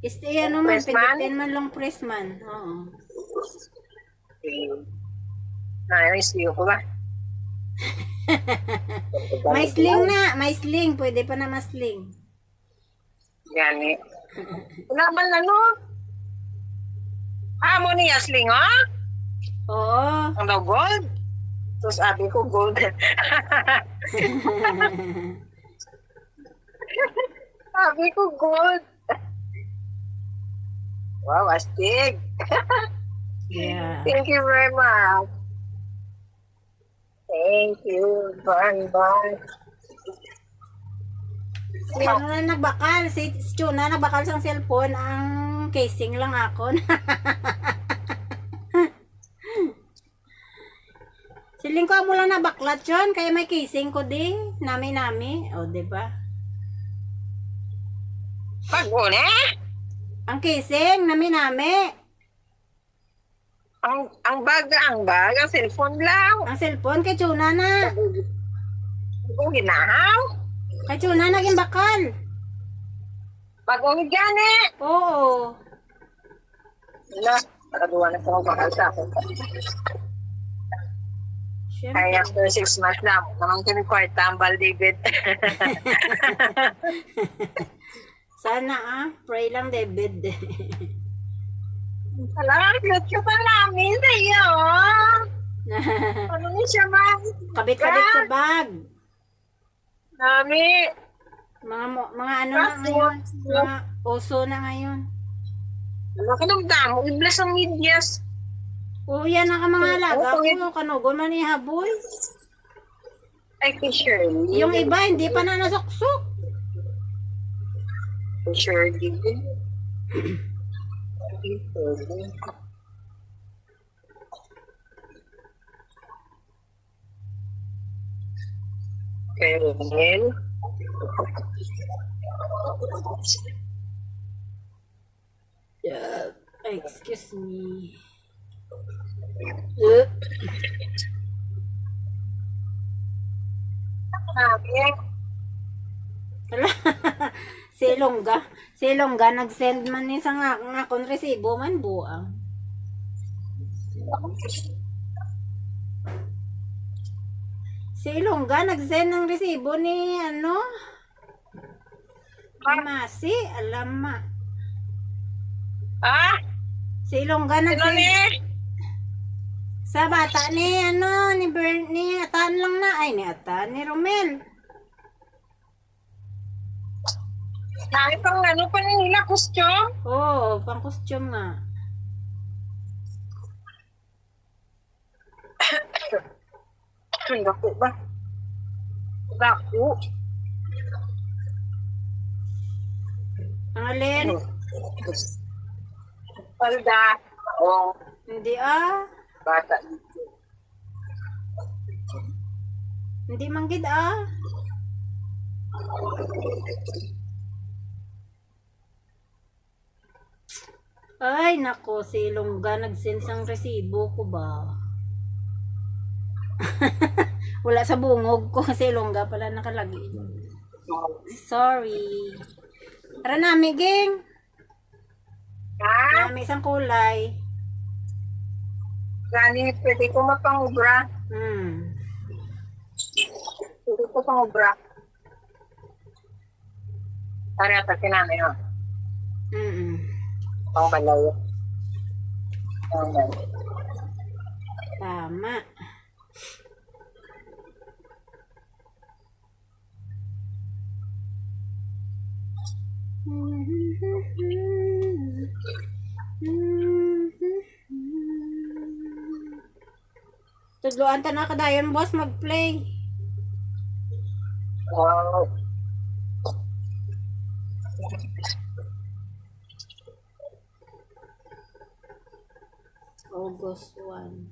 Ano man, Pressman? pindutin man long press man. Oo. Ayos, iyo ko ba? May sling na, may sling. Pwede pa na mas-sling. Gani. Wala man na no? Amo niya sling, ha? Oo. Ang daw gold? So sabi ko gold. Sabi ko gold. Wow, astig. Yeah. Thank you very much. Thank you very much. Si ano na nagbakal, si Chuna nagbakal sa cellphone, ang casing lang ako. Siling ko mo lang nabaklat yun, kaya may casing ko di, nami-nami. O, diba? Bago na? Ang casing, nami-nami. Ang bag, ang cellphone lang. Ang cellphone kay Chuna na. Kung ginahaw. Kay Chuna naging bakal. Bago ni gani. Oo. Wala, nakaduwa na sa bakal sa akin. Siyempre. Ay, after 6 months na, naman kami ko ay tambal, David. Sana pray lang David. Salamat, cute pa namin sa iyo. Ano niya siya, ma'am? Kabit-kabit sa bag. Nami. Mga ano na ngayon. Mga oso na ngayon. Ano ka nang damo? I-bless ang medyas. Oo, yan ang mga alaga ko. Kanugon man ni Haboy. Ay, kay Shirley. Yung iba, hindi pa na nasuksok. Kay Shirley. Kay Romel. Yeah. Excuse me. Si Longga nag-send man ni sa nga kon resibo man buang. Si Longga nag-send ng resibo ni ano? Ni Masi, alam ma. Ah? Si Longga Sino nag-send ni? sa bata ni ano ni Atan lang na ay ni Atan ni Romel. Dahil pang ano pa nila, costume? Oo, pang costume nga. Dako ba? Dako. Ang alin? Palda. O, Hindi bata. Hindi manggid Ay, nako, si Longga nag-send sang resibo ko ba? Wala sa bungog ko kasi Longga pala nakalagay. Sorry. Tara nami, ging. Ha? Nami isang kulay. Gani, pwede ko mapangubra. Pwede ko pangubra. Tari ata kinanay yun. Pangbalay. Tama. Tudloan ta na kadayon boss mag-play. Wow. August 1.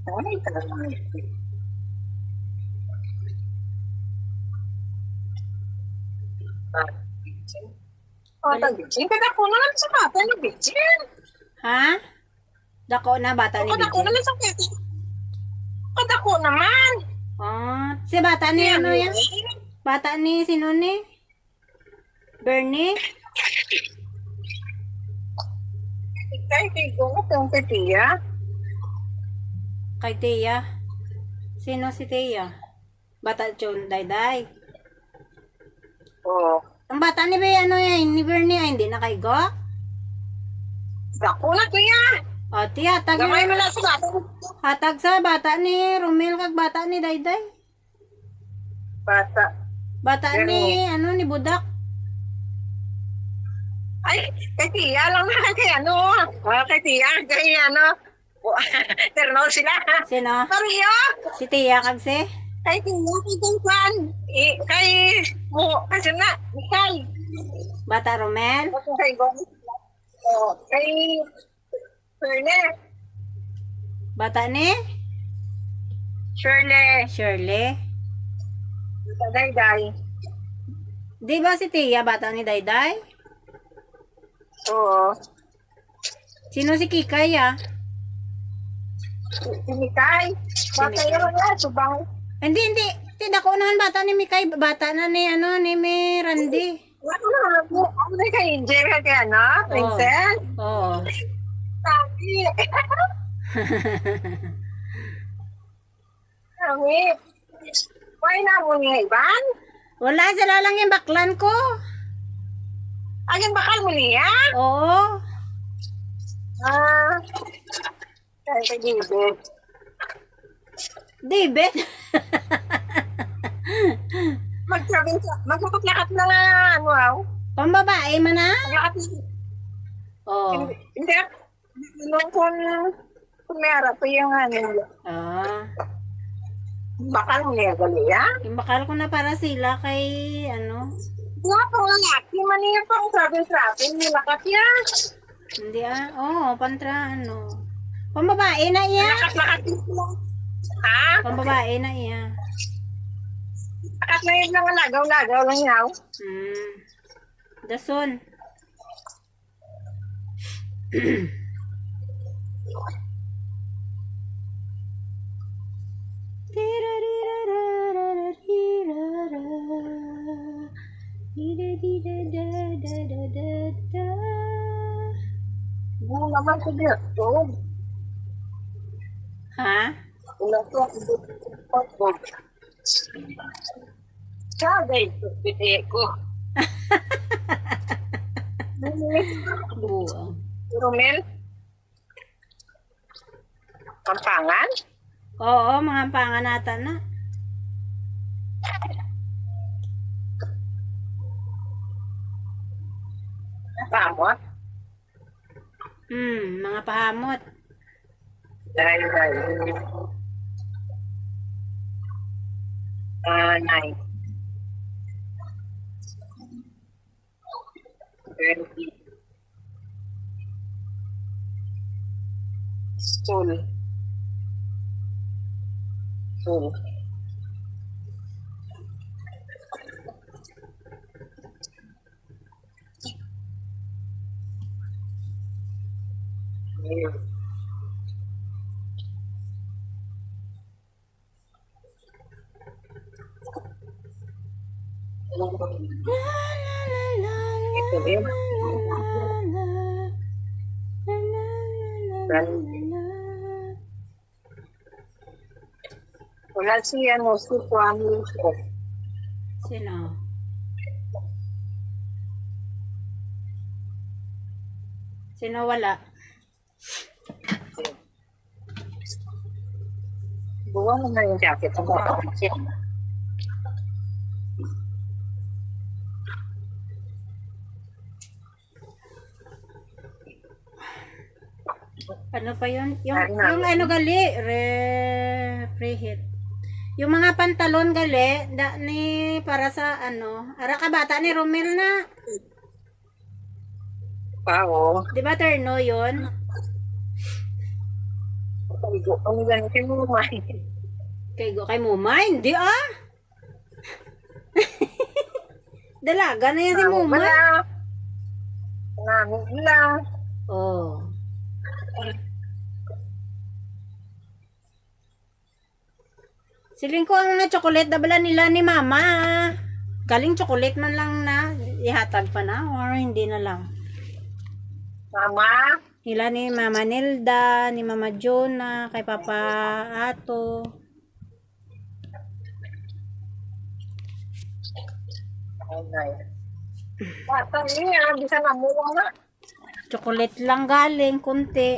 Ay, talaga. Oh, tag-bitchin. Kada ko na lang sa bata ni bitchin. Ha? Dako na bata ni Kada ko na Bijay. lang sa kete. Kada ko naman. Oh, si bata ni ano yan? Bata ni sino ni? Bernie? Ikay, kay ko itong ketiya. Kay Tia. Sino si Tia? Bata Chon Dayday. Oh. Ang bata ni ano yan, ni Bernie ay hindi nakaigo? Dako na kuya. O, Tia, hatag Gamay mo yun. na sa bata. Hatag sa bata ni Romel kag bata ni Dayday. Bata. Bata ni, ano, ni Budak. Ay, kay Tia lang na kay ano. Kay Tia, kay ano. Terno sila. Sino? Mario. Si Tia kag si? Kay Tia, kay Kwan. Kay mo, kasi na, Mikay. Bata Romel? Kay Gon. Oh, kay Shirley. Bata ni? Shirley. Shirley? Dayday. Di ba si Tia bata ni Dayday? Oo. Sino si Kikay ah? Si Mikay. Bata Mikay. yun na, subang. Hindi, hindi. Tidak ko unahan bata ni Mikay. Bata na ni, ano, ni Randy. Ano na, ano na kay Angel, kay ano, Princess? Oo. Sabi. Sabi. Why na mo niya, Ivan? Wala, sila lang yung baklan ko. Agin bakal mo niya? Oo. Kaya kay David. David. Maglakat-lakat na nga, ano, wow. Pambabae man na. Maglakat na. Oo. Hindi, nung kung meron pa yung ano, Ah. bakal mo niya, gali, ha? Yung bakal ko na para sila kay, ano. Wala pang lalaki, maniya pang travel-travel, nilakat yan. Hindi ah. Oo, pantra, ano. Pambabae na iya. Lakat-lakat din sila. Ha? Pambabae na iya. Lakat na yun lang, lagaw-lagaw lang yaw. Dason. Ano naman sa dito? Ha? Ulang to, pagod. Sabay, piti ko. Buo. Romel? Kampangan? Oo, mga panganata na. Pamot? Mga pahamot. Dahil. Nine. 20. Stool. Stool. Ito din. Wala siya no, si Juan Lucio. Sino? Sino wala? Buwan mo na yung jacket mo. Ano pa yun? Yung ano gali, preheat. Yung mga pantalon gali, ni para sa ano, ara ka bata ni Romel na. Oo. Di ba terno yun? Ano ganito mo, May? Kay Mumay? Hindi ah. Dalaga na yan si Namo Mumay. pala. Namo lang. Oh. Siling ko ang mga chocolate dabala nila ni Mama. Galing chocolate man lang na ihatag pa na or hindi na lang. Mama. Nila ni Mama Nilda, ni Mama Jonah, kay Papa Ato. Ay, nay. Bata niya, bisa na mo na. Chocolate lang galing, kunti.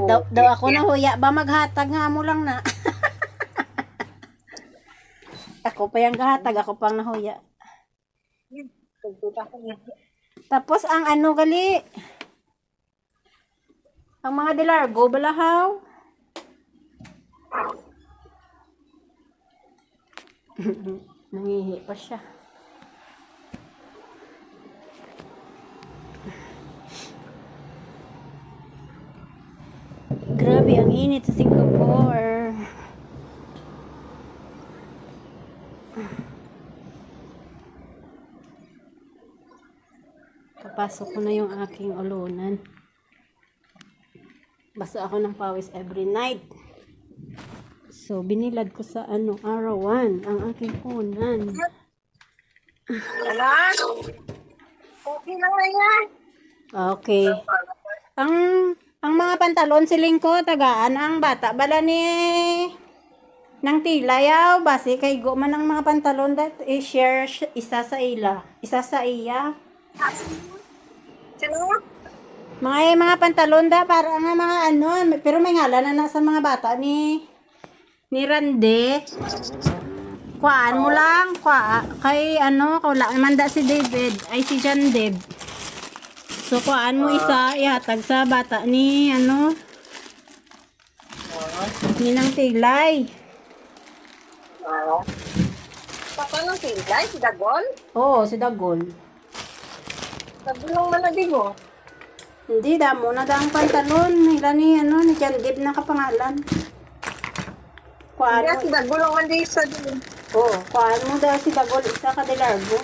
Daw ako na huya ba maghatag nga mo lang na. Ako pa yung gahatag, ako pang nahuya. Tapos ang ano gali, ang mga delargo balahaw. Nangihi pa siya. Grabe ang init sa Singapore. Papasok ko na yung aking ulunan. Basta ako ng pawis every night. So, binilad ko sa arawan ang aking unan. Wala. Okay lang na yan. Okay. Ang mga pantalon siling ko, tagaan ang bata. Bala ni nang tilayaw. Basi kay go man ang mga pantalon that i-share isa sa ila. Isa sa iya. Sino? Mga pantalon da para nga mga ano. Pero may ngalan na nasa mga bata ni Rande. Kuhaan mo lang. Kay wala manda si David. Ay si John Deb. So, kuhaan mo isa, ihatag sa bata ni, ni nang tilay. Oo. Papa ng tilay, si Dagol? Oo, si Dagol. Nagulong man na di mo. Hindi, damo na ang pantalon. Nila ni, ni John Deb na kapangalan. Kuhaan Hindi, mo. si Dagulong man di sa din. Oo, kuhaan mo daw si Dagol, isa ka de largo.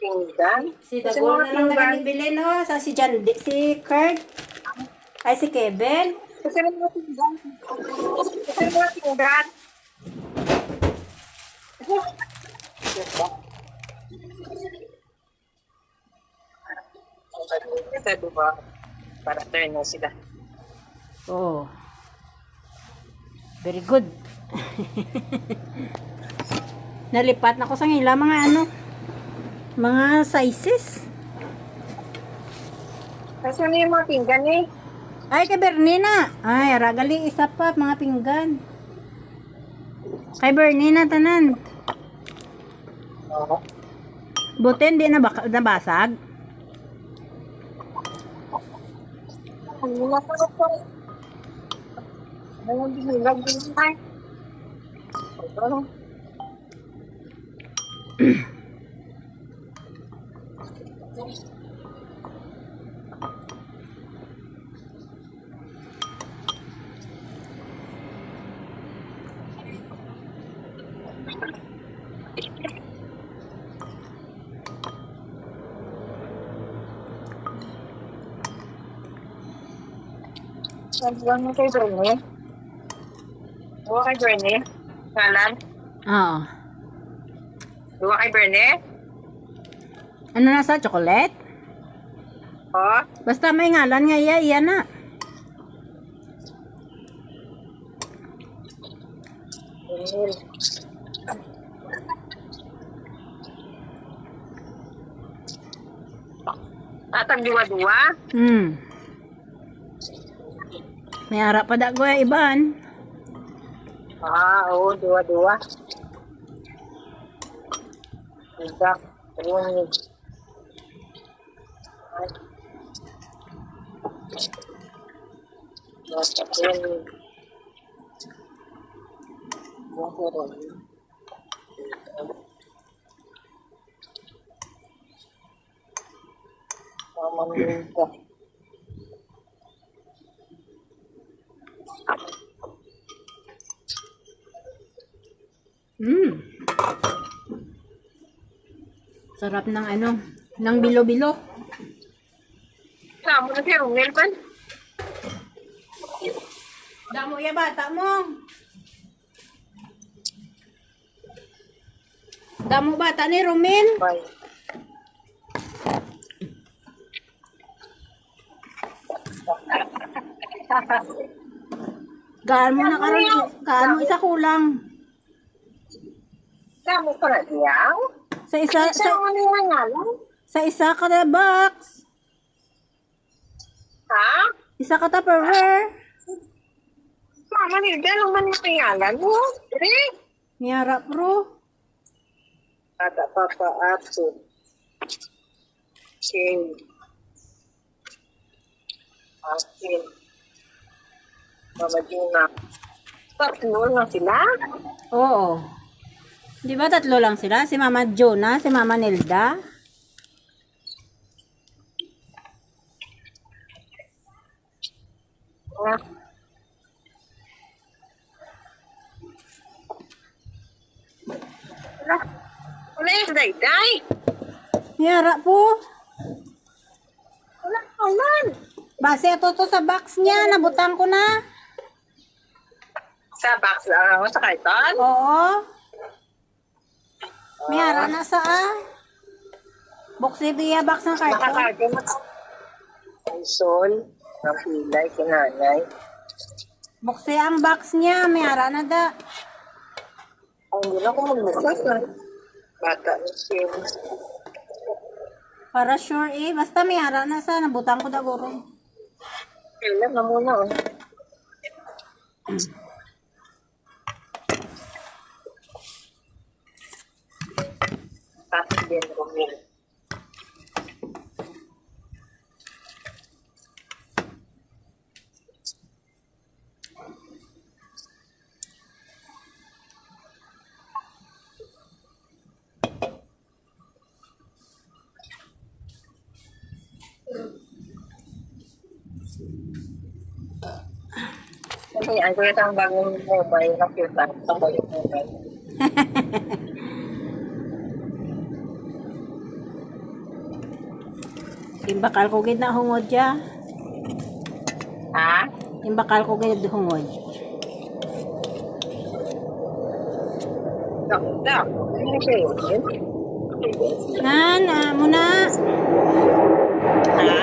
Pinggan. Si Dagol na lang nagalibili, no? Sa si John Deb, si Kurt. Ay, si Kevin. Kasi mo pinggan. Kasi mo pinggan. Ito diba? Para turn na sila. Oo. Very good. Nalipat na ko sa ngila mga sizes. Kasi ano yung mga pinggan eh? Ay, kay Bernina. Ay, ragali isa pa, mga pinggan. Kay Bernina, tanan. Oo. Buti, hindi nabasag. Ano na sa ito? Ano yung binilag din ay? Ano? Naglang mo kay Journey? Duwa kay Journey? Ngalan? Oo. Duwa kay Bernie? Ano nasa chocolate? Oo. Basta may ngalan nga iyan na. Atag duwa-duwa? May harap pa da ko iban. Oo, duwa-duwa. Exact. Ayun. Basta yun. Mamanita. Sarap ng ano, ng bilo-bilo. Kamu na si Romel man. Damo ya bata mo. Damo bata ni Romel. Bye. Gaan mo na karon, gaan mo isa kulang. Kamu pa na diyaw? Sa isa Sa mga nangangalan? sa isa kada box. Ha? Isa ka Tupperware. Mama ni Del, man nangangalan mo? Eh? Niyara pro. Ada papa ato. Okay. Okay. Mama Gina. Tatlo na sila? Oo. Di ba tatlo lang sila? Si Mama Jonah, si Mama Nelda. Ah. Wala yung day-day. Niyara po. Wala ka man. Base ito to sa box niya. Nabutang ko na. Sa box lang ako sa kaitan. Oo. Niyara na sa Boxy biya box ng karton. Makakarga mo. Ang sol. Ang pilay, kinanay. Boxy ang box niya. Niyara na da. Ang gula ko magbukas na. Bata ni Sim. Para sure eh. Basta niyara na sa. Nabutang ko da guro. Kailan na muna oh. Tapos din Romel. Kasi ang kuya ang bagong mobile na cute ang ako yung mobile. Imbakal ko gid na hungod ya. Ha? Imbakal ko gid hungod. Ganda. Ano siya yun? Na muna. Ha?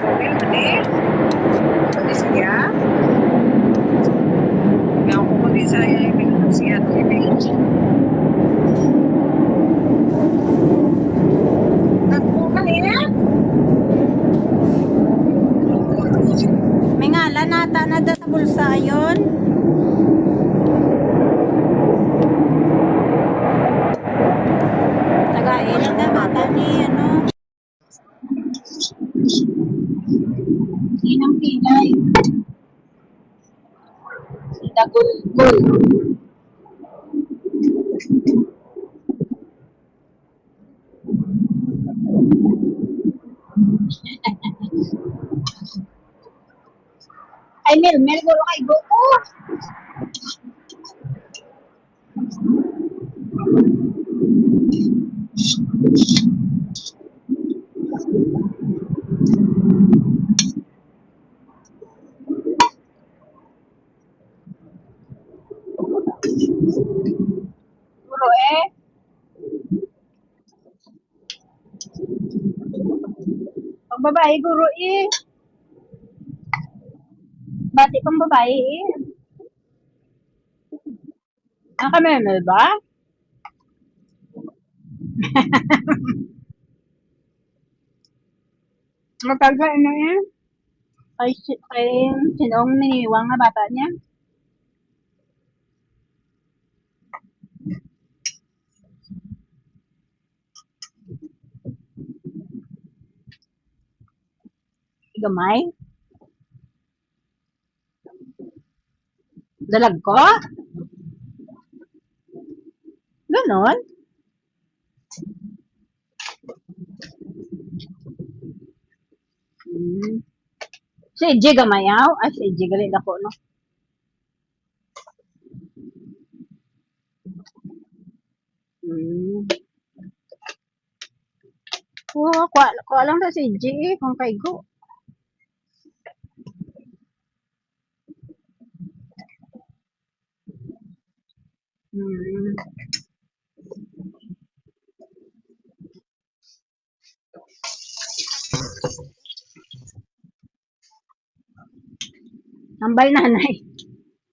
Romel, pati siya? Ngayon ko pati sa yung siya. Tatlo kanina? May ngalan nata na da sa bulsa yon. Tagain na bata ni ano. Sinang pilay? Si Dagulgul. Ay, Mel, guro kay Goku. Guro pang babae, guro Bati pang babae Ang kami, Mel ba? Matagal ano Kay sinong niniwang nga bata niya. Gamay. Dalag ko? Ganon? Hmm. Si EJ gamayaw? Ay, si EJ galit ako, no? Hmm. Oo, kuha lang na si EJ eh, kung kay go. Hmm. Ambal nanay.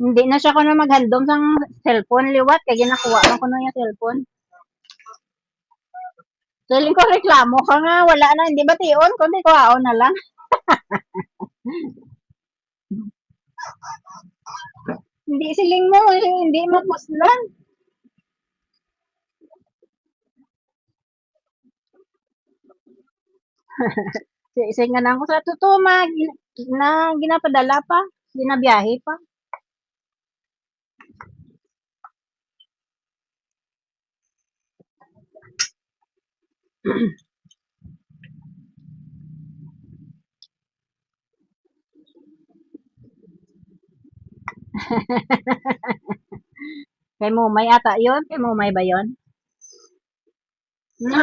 Hindi na siya kuno maghandom sang cellphone liwat kay ginakuha man kuno yung cellphone. Siling ko reklamo ka nga wala na hindi ba tion kundi kuhaon na lang. Hindi siling mo hindi mo puslan. Singanan ko sa totoo na ginapadala pa, ginabiyahe pa. Kay Mumay ata yon, kay Mumay ba yon? Na,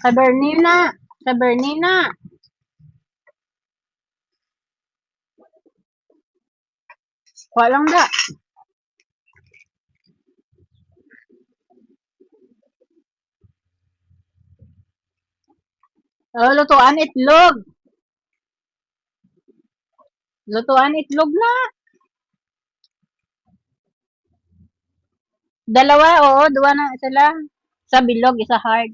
sa Bernina, sa Bernina. Kuha lang da. Oh, lutuan itlog. Lutuan itlog na. Dalawa, oo, duwa na sila. Sa bilog, isa hard.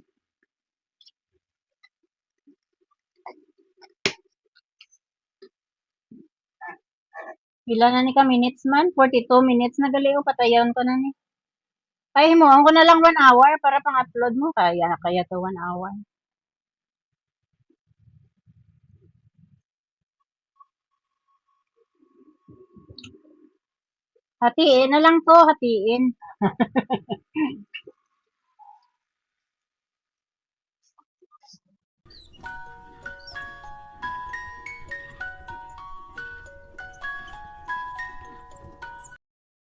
Pila na ni ka minutes man? 42 minutes na gali o patayon ko na ni. Ay mo, ko na lang 1 hour para pang-upload mo. Kaya to 1 hour. Hatiin na lang to, hatiin.